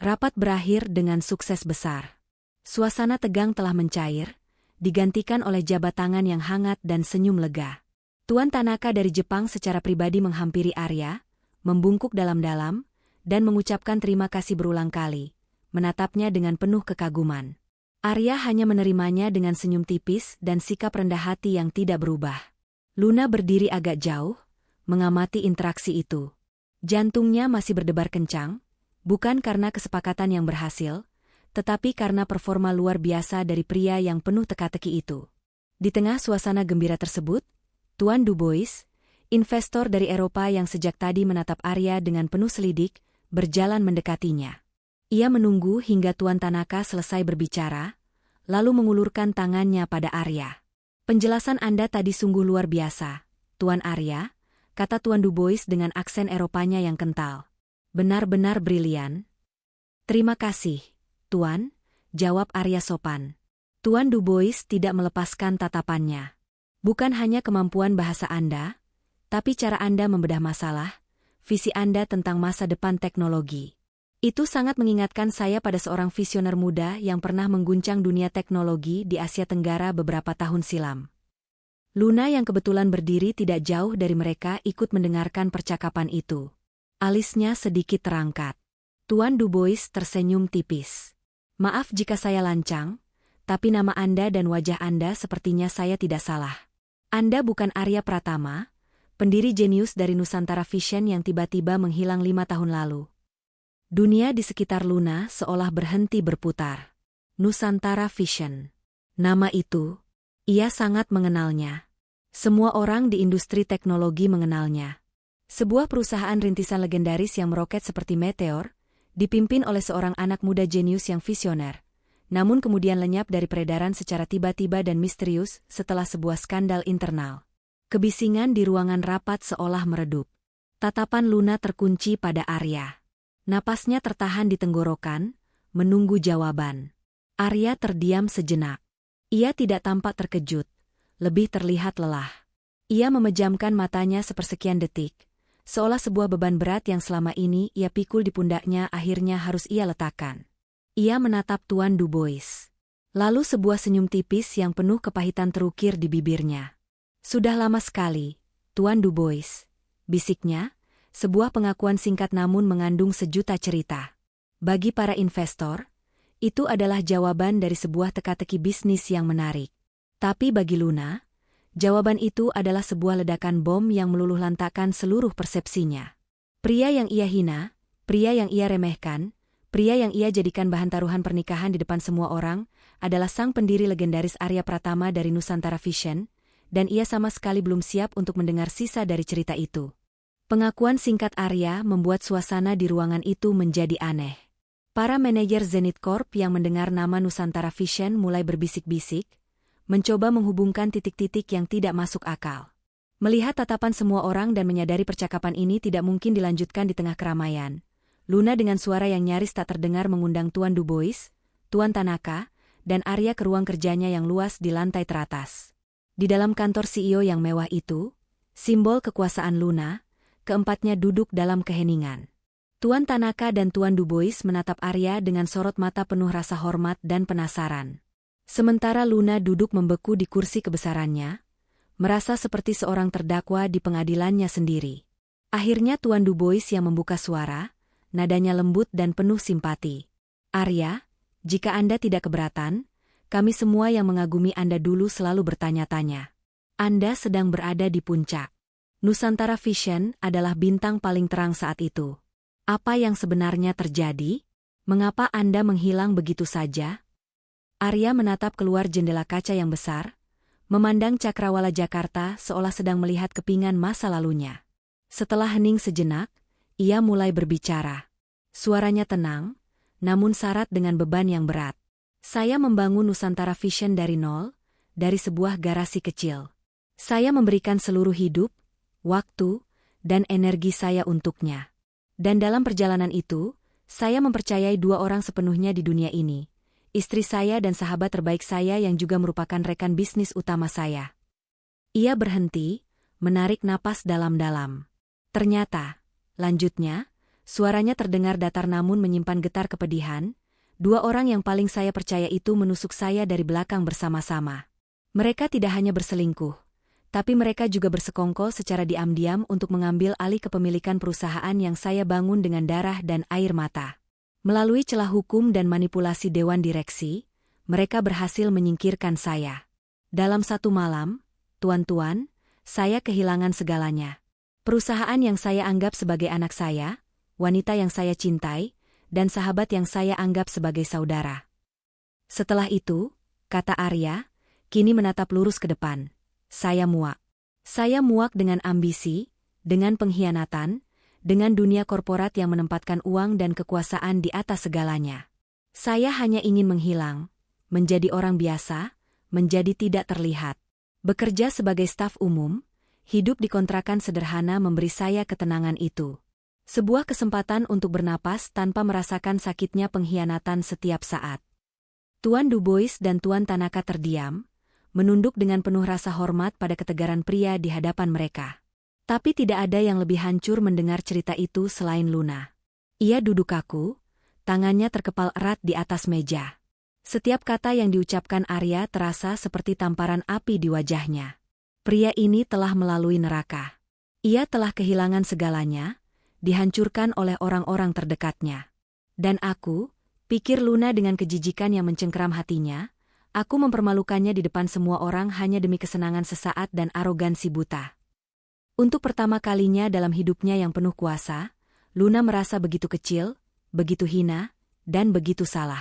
Rapat berakhir dengan sukses besar. Suasana tegang telah mencair, digantikan oleh jabat tangan yang hangat dan senyum lega. Tuan Tanaka dari Jepang secara pribadi menghampiri Arya, membungkuk dalam-dalam, dan mengucapkan terima kasih berulang kali, menatapnya dengan penuh kekaguman. Arya hanya menerimanya dengan senyum tipis dan sikap rendah hati yang tidak berubah. Luna berdiri agak jauh, mengamati interaksi itu. Jantungnya masih berdebar kencang, bukan karena kesepakatan yang berhasil, tetapi karena performa luar biasa dari pria yang penuh teka-teki itu. Di tengah suasana gembira tersebut, Tuan Dubois, investor dari Eropa yang sejak tadi menatap Arya dengan penuh selidik, berjalan mendekatinya. Ia menunggu hingga Tuan Tanaka selesai berbicara, lalu mengulurkan tangannya pada Arya. "Penjelasan Anda tadi sungguh luar biasa, Tuan Arya," kata Tuan Dubois dengan aksen Eropanya yang kental. "Benar-benar brilian." "Terima kasih, Tuan," jawab Arya sopan. Tuan Dubois tidak melepaskan tatapannya. "Bukan hanya kemampuan bahasa Anda, tapi cara Anda membedah masalah, visi Anda tentang masa depan teknologi. Itu sangat mengingatkan saya pada seorang visioner muda yang pernah mengguncang dunia teknologi di Asia Tenggara beberapa tahun silam." Luna yang kebetulan berdiri tidak jauh dari mereka ikut mendengarkan percakapan itu. Alisnya sedikit terangkat. Tuan Dubois tersenyum tipis. "Maaf jika saya lancang, tapi nama Anda dan wajah Anda sepertinya saya tidak salah. Anda bukan Arya Pratama, pendiri jenius dari Nusantara Vision yang tiba-tiba menghilang 5 tahun lalu." Dunia di sekitar Luna seolah berhenti berputar. Nusantara Vision. Nama itu, ia sangat mengenalnya. Semua orang di industri teknologi mengenalnya. Sebuah perusahaan rintisan legendaris yang meroket seperti meteor, dipimpin oleh seorang anak muda jenius yang visioner, namun kemudian lenyap dari peredaran secara tiba-tiba dan misterius setelah sebuah skandal internal. Kebisingan di ruangan rapat seolah meredup. Tatapan Luna terkunci pada Arya. Napasnya tertahan di tenggorokan, menunggu jawaban. Arya terdiam sejenak. Ia tidak tampak terkejut, lebih terlihat lelah. Ia memejamkan matanya sepersekian detik, seolah sebuah beban berat yang selama ini ia pikul di pundaknya akhirnya harus ia letakkan. Ia menatap Tuan Dubois. Lalu sebuah senyum tipis yang penuh kepahitan terukir di bibirnya. "Sudah lama sekali, Tuan Dubois," bisiknya, sebuah pengakuan singkat namun mengandung sejuta cerita. Bagi para investor, itu adalah jawaban dari sebuah teka-teki bisnis yang menarik. Tapi bagi Luna, jawaban itu adalah sebuah ledakan bom yang meluluhlantakkan seluruh persepsinya. Pria yang ia hina, pria yang ia remehkan, pria yang ia jadikan bahan taruhan pernikahan di depan semua orang, adalah sang pendiri legendaris Arya Pratama dari Nusantara Vision, dan ia sama sekali belum siap untuk mendengar sisa dari cerita itu. Pengakuan singkat Arya membuat suasana di ruangan itu menjadi aneh. Para manajer Zenith Corp yang mendengar nama Nusantara Vision mulai berbisik-bisik, mencoba menghubungkan titik-titik yang tidak masuk akal. Melihat tatapan semua orang dan menyadari percakapan ini tidak mungkin dilanjutkan di tengah keramaian, Luna dengan suara yang nyaris tak terdengar mengundang Tuan Dubois, Tuan Tanaka, dan Arya ke ruang kerjanya yang luas di lantai teratas. Di dalam kantor CEO yang mewah itu, simbol kekuasaan Luna, keempatnya duduk dalam keheningan. Tuan Tanaka dan Tuan Dubois menatap Arya dengan sorot mata penuh rasa hormat dan penasaran. Sementara Luna duduk membeku di kursi kebesarannya, merasa seperti seorang terdakwa di pengadilannya sendiri. Akhirnya Tuan Dubois yang membuka suara, nadanya lembut dan penuh simpati. "Arya, jika Anda tidak keberatan, kami semua yang mengagumi Anda dulu selalu bertanya-tanya. Anda sedang berada di puncak. Nusantara Vision adalah bintang paling terang saat itu. Apa yang sebenarnya terjadi? Mengapa Anda menghilang begitu saja?" Arya menatap keluar jendela kaca yang besar, memandang cakrawala Jakarta seolah sedang melihat kepingan masa lalunya. Setelah hening sejenak, ia mulai berbicara. Suaranya tenang, namun syarat dengan beban yang berat. Saya membangun Nusantara Vision dari nol, dari sebuah garasi kecil. Saya memberikan seluruh hidup, waktu, dan energi saya untuknya. Dan dalam perjalanan itu, saya mempercayai 2 orang sepenuhnya di dunia ini. Istri saya dan sahabat terbaik saya yang juga merupakan rekan bisnis utama saya. Ia berhenti, menarik napas dalam-dalam. Ternyata, lanjutnya, suaranya terdengar datar namun menyimpan getar kepedihan. 2 orang yang paling saya percaya itu menusuk saya dari belakang bersama-sama. Mereka tidak hanya berselingkuh, tapi mereka juga bersekongkol secara diam-diam untuk mengambil alih kepemilikan perusahaan yang saya bangun dengan darah dan air mata. Melalui celah hukum dan manipulasi dewan direksi, mereka berhasil menyingkirkan saya. Dalam satu malam, tuan-tuan, saya kehilangan segalanya. Perusahaan yang saya anggap sebagai anak saya, wanita yang saya cintai, dan sahabat yang saya anggap sebagai saudara. Setelah itu, kata Arya, kini menatap lurus ke depan. Saya muak. Saya muak dengan ambisi, dengan pengkhianatan, dengan dunia korporat yang menempatkan uang dan kekuasaan di atas segalanya. Saya hanya ingin menghilang, menjadi orang biasa, menjadi tidak terlihat. Bekerja sebagai staf umum, hidup di kontrakan sederhana memberi saya ketenangan itu. Sebuah kesempatan untuk bernapas tanpa merasakan sakitnya pengkhianatan setiap saat. Tuan Dubois dan Tuan Tanaka terdiam, menunduk dengan penuh rasa hormat pada ketegaran pria di hadapan mereka. Tapi tidak ada yang lebih hancur mendengar cerita itu selain Luna. Ia duduk kaku, tangannya terkepal erat di atas meja. Setiap kata yang diucapkan Arya terasa seperti tamparan api di wajahnya. Pria ini telah melalui neraka. Ia telah kehilangan segalanya, dihancurkan oleh orang-orang terdekatnya. Dan aku, pikir Luna dengan kejijikan yang mencengkeram hatinya, aku mempermalukannya di depan semua orang hanya demi kesenangan sesaat dan arogansi buta. Untuk pertama kalinya dalam hidupnya yang penuh kuasa, Luna merasa begitu kecil, begitu hina, dan begitu salah.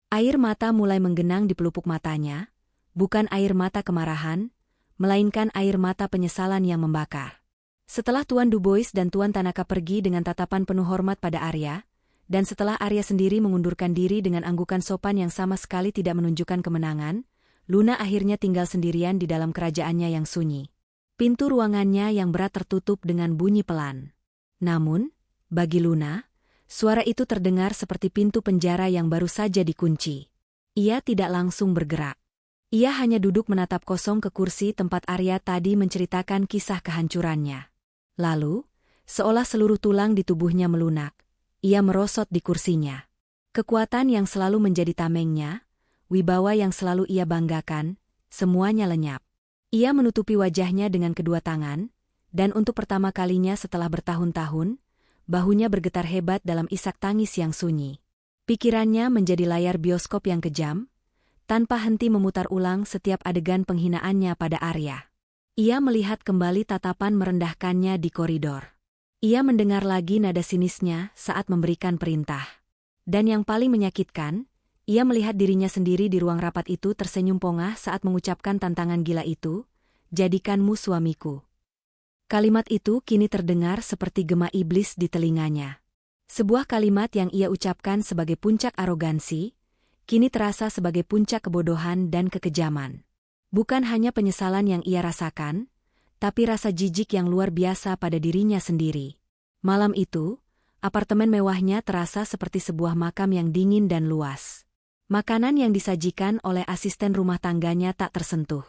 Air mata mulai menggenang di pelupuk matanya, bukan air mata kemarahan, melainkan air mata penyesalan yang membakar. Setelah Tuan Dubois dan Tuan Tanaka pergi dengan tatapan penuh hormat pada Arya, dan setelah Arya sendiri mengundurkan diri dengan anggukan sopan yang sama sekali tidak menunjukkan kemenangan, Luna akhirnya tinggal sendirian di dalam kerajaannya yang sunyi. Pintu ruangannya yang berat tertutup dengan bunyi pelan. Namun, bagi Luna, suara itu terdengar seperti pintu penjara yang baru saja dikunci. Ia tidak langsung bergerak. Ia hanya duduk menatap kosong ke kursi tempat Arya tadi menceritakan kisah kehancurannya. Lalu, seolah seluruh tulang di tubuhnya melunak, ia merosot di kursinya. Kekuatan yang selalu menjadi tamengnya, wibawa yang selalu ia banggakan, semuanya lenyap. Ia menutupi wajahnya dengan kedua tangan, dan untuk pertama kalinya setelah bertahun-tahun, bahunya bergetar hebat dalam isak tangis yang sunyi. Pikirannya menjadi layar bioskop yang kejam, tanpa henti memutar ulang setiap adegan penghinaannya pada Arya. Ia melihat kembali tatapan merendahkannya di koridor. Ia mendengar lagi nada sinisnya saat memberikan perintah. Dan yang paling menyakitkan, ia melihat dirinya sendiri di ruang rapat itu tersenyum pongah saat mengucapkan tantangan gila itu, "Jadikanmu suamiku." Kalimat itu kini terdengar seperti gema iblis di telinganya. Sebuah kalimat yang ia ucapkan sebagai puncak arogansi, kini terasa sebagai puncak kebodohan dan kekejaman. Bukan hanya penyesalan yang ia rasakan, tapi rasa jijik yang luar biasa pada dirinya sendiri. Malam itu, apartemen mewahnya terasa seperti sebuah makam yang dingin dan luas. Makanan yang disajikan oleh asisten rumah tangganya tak tersentuh.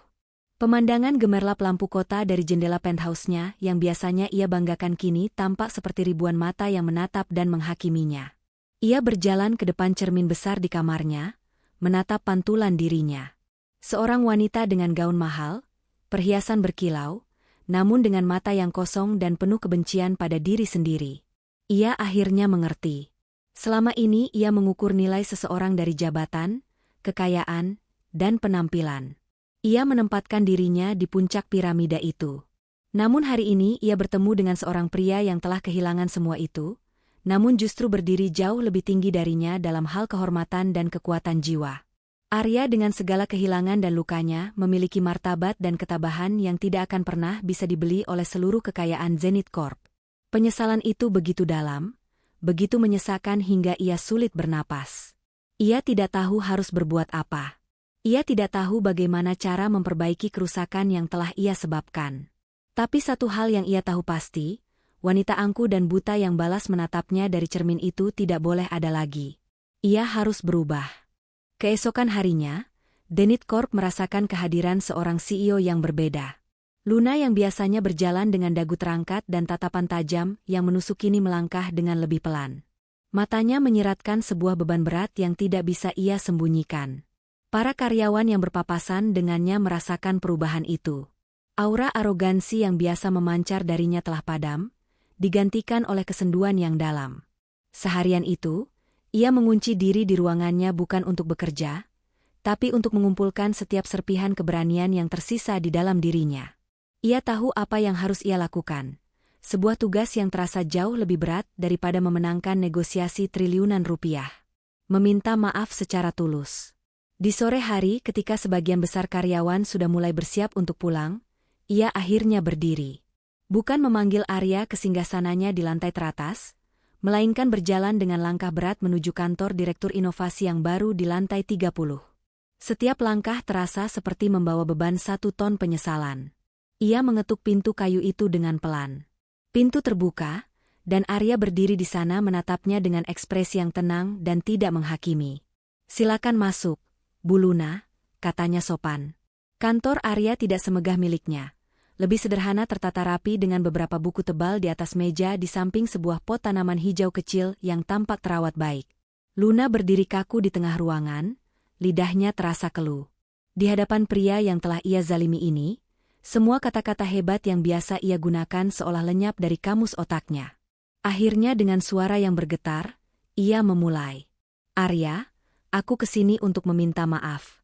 Pemandangan gemerlap lampu kota dari jendela penthouse-nya yang biasanya ia banggakan kini tampak seperti ribuan mata yang menatap dan menghakiminya. Ia berjalan ke depan cermin besar di kamarnya, menatap pantulan dirinya. Seorang wanita dengan gaun mahal, perhiasan berkilau, namun dengan mata yang kosong dan penuh kebencian pada diri sendiri. Ia akhirnya mengerti. Selama ini ia mengukur nilai seseorang dari jabatan, kekayaan, dan penampilan. Ia menempatkan dirinya di puncak piramida itu. Namun hari ini ia bertemu dengan seorang pria yang telah kehilangan semua itu, namun justru berdiri jauh lebih tinggi darinya dalam hal kehormatan dan kekuatan jiwa. Arya dengan segala kehilangan dan lukanya memiliki martabat dan ketabahan yang tidak akan pernah bisa dibeli oleh seluruh kekayaan Zenith Corp. Penyesalan itu begitu dalam, begitu menyesakan hingga ia sulit bernapas. Ia tidak tahu harus berbuat apa. Ia tidak tahu bagaimana cara memperbaiki kerusakan yang telah ia sebabkan. Tapi satu hal yang ia tahu pasti, wanita angkuh dan buta yang balas menatapnya dari cermin itu tidak boleh ada lagi. Ia harus berubah. Keesokan harinya, Denit Corp merasakan kehadiran seorang CEO yang berbeda. Luna yang biasanya berjalan dengan dagu terangkat dan tatapan tajam yang menusuk kini melangkah dengan lebih pelan. Matanya menyiratkan sebuah beban berat yang tidak bisa ia sembunyikan. Para karyawan yang berpapasan dengannya merasakan perubahan itu. Aura arogansi yang biasa memancar darinya telah padam, digantikan oleh kesenduan yang dalam. Seharian itu, ia mengunci diri di ruangannya bukan untuk bekerja, tapi untuk mengumpulkan setiap serpihan keberanian yang tersisa di dalam dirinya. Ia tahu apa yang harus ia lakukan. Sebuah tugas yang terasa jauh lebih berat daripada memenangkan negosiasi triliunan rupiah. Meminta maaf secara tulus. Di sore hari ketika sebagian besar karyawan sudah mulai bersiap untuk pulang, ia akhirnya berdiri. Bukan memanggil Arya ke singgasananya di lantai teratas, melainkan berjalan dengan langkah berat menuju kantor Direktur Inovasi yang baru di lantai 30. Setiap langkah terasa seperti membawa beban 1 ton penyesalan. Ia mengetuk pintu kayu itu dengan pelan. Pintu terbuka, dan Arya berdiri di sana menatapnya dengan ekspresi yang tenang dan tidak menghakimi. "Silakan masuk, Bu Luna," katanya sopan. Kantor Arya tidak semegah miliknya. Lebih sederhana, tertata rapi dengan beberapa buku tebal di atas meja di samping sebuah pot tanaman hijau kecil yang tampak terawat baik. Luna berdiri kaku di tengah ruangan, lidahnya terasa keluh. Di hadapan pria yang telah ia zalimi ini, semua kata-kata hebat yang biasa ia gunakan seolah lenyap dari kamus otaknya. Akhirnya dengan suara yang bergetar, ia memulai. "Arya, aku kesini untuk meminta maaf."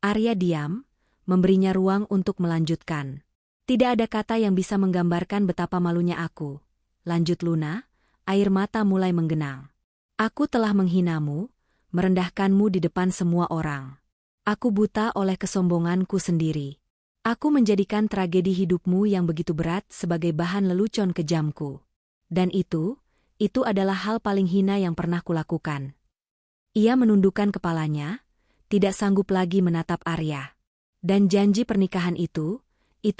Arya diam, memberinya ruang untuk melanjutkan. "Tidak ada kata yang bisa menggambarkan betapa malunya aku," lanjut Luna, air mata mulai menggenang. "Aku telah menghinamu, merendahkanmu di depan semua orang. Aku buta oleh kesombonganku sendiri. Aku menjadikan tragedi hidupmu yang begitu berat sebagai bahan lelucon kejamku. Dan itu adalah hal paling hina yang pernah kulakukan." Ia menundukkan kepalanya, tidak sanggup lagi menatap Arya. "Dan janji pernikahan itu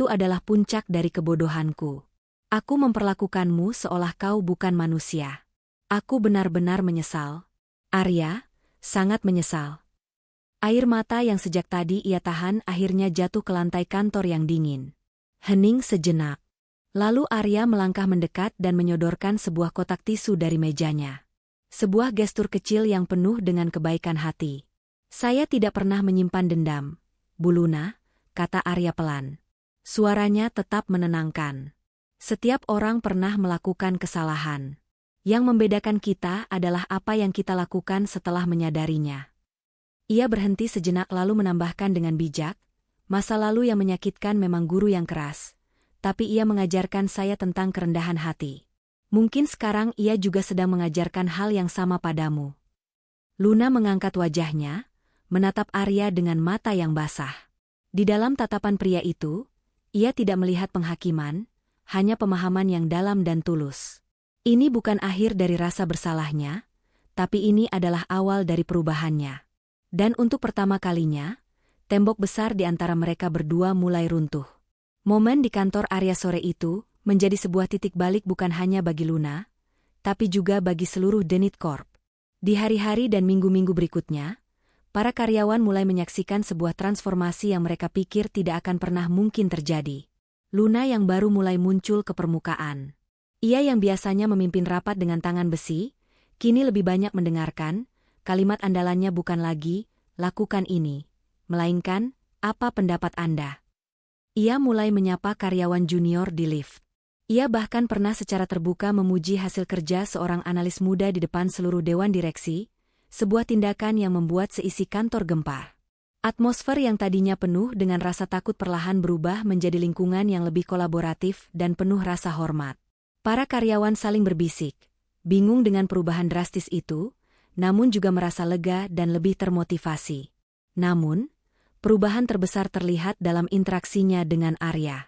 adalah puncak dari kebodohanku. Aku memperlakukanmu seolah kau bukan manusia. Aku benar-benar menyesal. Arya, sangat menyesal." Air mata yang sejak tadi ia tahan akhirnya jatuh ke lantai kantor yang dingin. Hening sejenak. Lalu Arya melangkah mendekat dan menyodorkan sebuah kotak tisu dari mejanya. Sebuah gestur kecil yang penuh dengan kebaikan hati. "Saya tidak pernah menyimpan dendam, Bu Luna," kata Arya pelan. Suaranya tetap menenangkan. "Setiap orang pernah melakukan kesalahan. Yang membedakan kita adalah apa yang kita lakukan setelah menyadarinya." Ia berhenti sejenak lalu menambahkan dengan bijak, "Masa lalu yang menyakitkan memang guru yang keras, tapi ia mengajarkan saya tentang kerendahan hati. Mungkin sekarang ia juga sedang mengajarkan hal yang sama padamu." Luna mengangkat wajahnya, menatap Arya dengan mata yang basah. Di dalam tatapan pria itu, ia tidak melihat penghakiman, hanya pemahaman yang dalam dan tulus. Ini bukan akhir dari rasa bersalahnya, tapi ini adalah awal dari perubahannya. Dan untuk pertama kalinya, tembok besar di antara mereka berdua mulai runtuh. Momen di kantor Arya sore itu menjadi sebuah titik balik bukan hanya bagi Luna, tapi juga bagi seluruh Denit Corp. Di hari-hari dan minggu-minggu berikutnya, para karyawan mulai menyaksikan sebuah transformasi yang mereka pikir tidak akan pernah mungkin terjadi. Luna yang baru mulai muncul ke permukaan. Ia yang biasanya memimpin rapat dengan tangan besi, kini lebih banyak mendengarkan. Kalimat andalannya bukan lagi, "Lakukan ini," melainkan, "Apa pendapat Anda?" Ia mulai menyapa karyawan junior di lift. Ia bahkan pernah secara terbuka memuji hasil kerja seorang analis muda di depan seluruh dewan direksi, sebuah tindakan yang membuat seisi kantor gempar. Atmosfer yang tadinya penuh dengan rasa takut perlahan berubah menjadi lingkungan yang lebih kolaboratif dan penuh rasa hormat. Para karyawan saling berbisik, bingung dengan perubahan drastis itu, namun juga merasa lega dan lebih termotivasi. Namun, perubahan terbesar terlihat dalam interaksinya dengan Arya.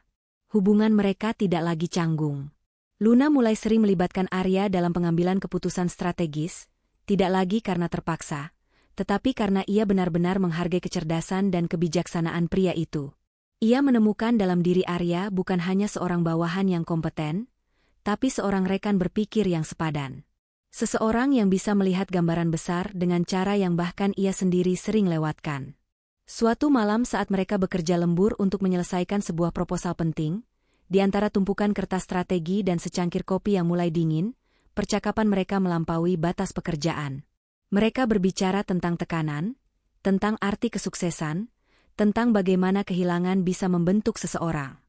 Hubungan mereka tidak lagi canggung. Luna mulai sering melibatkan Arya dalam pengambilan keputusan strategis, tidak lagi karena terpaksa, tetapi karena ia benar-benar menghargai kecerdasan dan kebijaksanaan pria itu. Ia menemukan dalam diri Arya bukan hanya seorang bawahan yang kompeten, tapi seorang rekan berpikir yang sepadan. Seseorang yang bisa melihat gambaran besar dengan cara yang bahkan ia sendiri sering lewatkan. Suatu malam saat mereka bekerja lembur untuk menyelesaikan sebuah proposal penting, di antara tumpukan kertas strategi dan secangkir kopi yang mulai dingin, percakapan mereka melampaui batas pekerjaan. Mereka berbicara tentang tekanan, tentang arti kesuksesan, tentang bagaimana kehilangan bisa membentuk seseorang.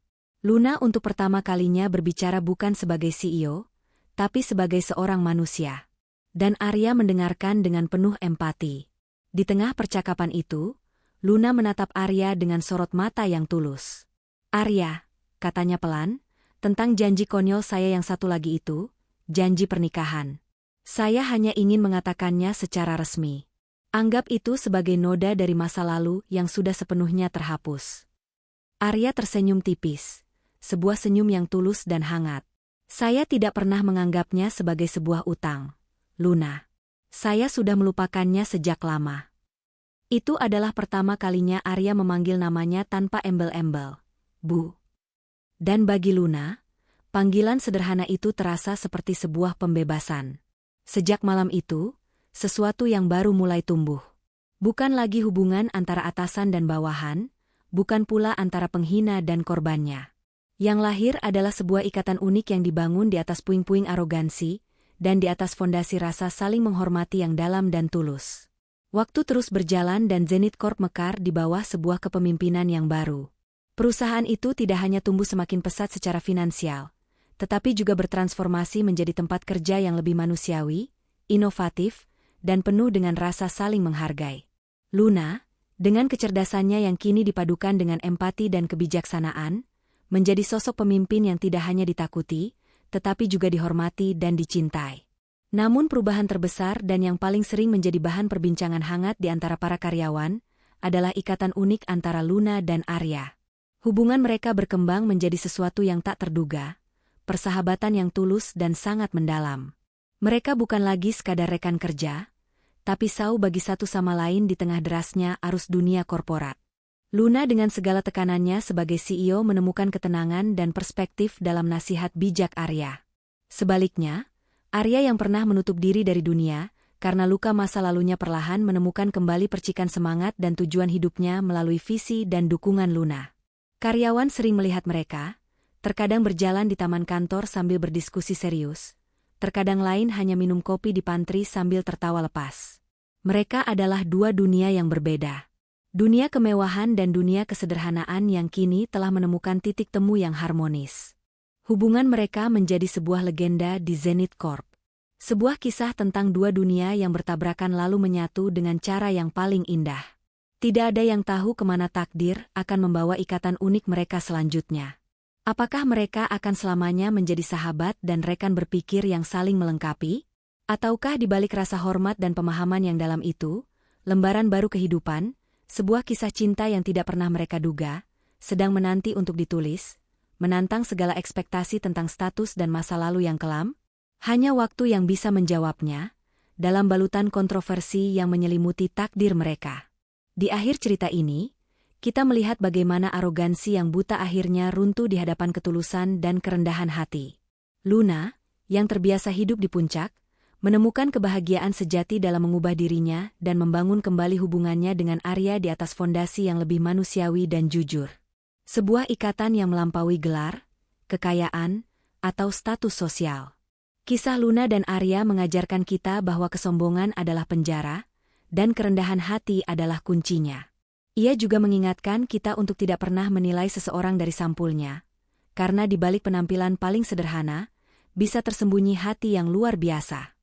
Luna untuk pertama kalinya berbicara bukan sebagai CEO, tapi sebagai seorang manusia. Dan Arya mendengarkan dengan penuh empati. Di tengah percakapan itu, Luna menatap Arya dengan sorot mata yang tulus. "Arya," katanya pelan, "tentang janji konyol saya yang satu lagi itu, janji pernikahan. Saya hanya ingin mengatakannya secara resmi. Anggap itu sebagai noda dari masa lalu yang sudah sepenuhnya terhapus." Arya tersenyum tipis, sebuah senyum yang tulus dan hangat. "Saya tidak pernah menganggapnya sebagai sebuah utang, Luna. Saya sudah melupakannya sejak lama." Itu adalah pertama kalinya Arya memanggil namanya tanpa embel-embel, "Bu." Dan bagi Luna, panggilan sederhana itu terasa seperti sebuah pembebasan. Sejak malam itu, sesuatu yang baru mulai tumbuh. Bukan lagi hubungan antara atasan dan bawahan, bukan pula antara penghina dan korbannya. Yang lahir adalah sebuah ikatan unik yang dibangun di atas puing-puing arogansi, dan di atas fondasi rasa saling menghormati yang dalam dan tulus. Waktu terus berjalan dan Zenith Corp mekar di bawah sebuah kepemimpinan yang baru. Perusahaan itu tidak hanya tumbuh semakin pesat secara finansial, tetapi juga bertransformasi menjadi tempat kerja yang lebih manusiawi, inovatif, dan penuh dengan rasa saling menghargai. Luna, dengan kecerdasannya yang kini dipadukan dengan empati dan kebijaksanaan, menjadi sosok pemimpin yang tidak hanya ditakuti, tetapi juga dihormati dan dicintai. Namun perubahan terbesar dan yang paling sering menjadi bahan perbincangan hangat di antara para karyawan, adalah ikatan unik antara Luna dan Arya. Hubungan mereka berkembang menjadi sesuatu yang tak terduga, persahabatan yang tulus dan sangat mendalam. Mereka bukan lagi sekadar rekan kerja, tapi sau bagi satu sama lain di tengah derasnya arus dunia korporat. Luna dengan segala tekanannya sebagai CEO menemukan ketenangan dan perspektif dalam nasihat bijak Arya. Sebaliknya, Arya yang pernah menutup diri dari dunia, karena luka masa lalunya perlahan menemukan kembali percikan semangat dan tujuan hidupnya melalui visi dan dukungan Luna. Karyawan sering melihat mereka, terkadang berjalan di taman kantor sambil berdiskusi serius, terkadang lain hanya minum kopi di pantry sambil tertawa lepas. Mereka adalah dua dunia yang berbeda. Dunia kemewahan dan dunia kesederhanaan yang kini telah menemukan titik temu yang harmonis. Hubungan mereka menjadi sebuah legenda di Zenith Corp. Sebuah kisah tentang dua dunia yang bertabrakan lalu menyatu dengan cara yang paling indah. Tidak ada yang tahu kemana takdir akan membawa ikatan unik mereka selanjutnya. Apakah mereka akan selamanya menjadi sahabat dan rekan berpikir yang saling melengkapi? Ataukah di balik rasa hormat dan pemahaman yang dalam itu, lembaran baru kehidupan, sebuah kisah cinta yang tidak pernah mereka duga, sedang menanti untuk ditulis, menantang segala ekspektasi tentang status dan masa lalu yang kelam? Hanya waktu yang bisa menjawabnya, dalam balutan kontroversi yang menyelimuti takdir mereka. Di akhir cerita ini, kita melihat bagaimana arogansi yang buta akhirnya runtuh di hadapan ketulusan dan kerendahan hati. Luna, yang terbiasa hidup di puncak, menemukan kebahagiaan sejati dalam mengubah dirinya dan membangun kembali hubungannya dengan Arya di atas fondasi yang lebih manusiawi dan jujur. Sebuah ikatan yang melampaui gelar, kekayaan, atau status sosial. Kisah Luna dan Arya mengajarkan kita bahwa kesombongan adalah penjara, dan kerendahan hati adalah kuncinya. Ia juga mengingatkan kita untuk tidak pernah menilai seseorang dari sampulnya, karena di balik penampilan paling sederhana, bisa tersembunyi hati yang luar biasa.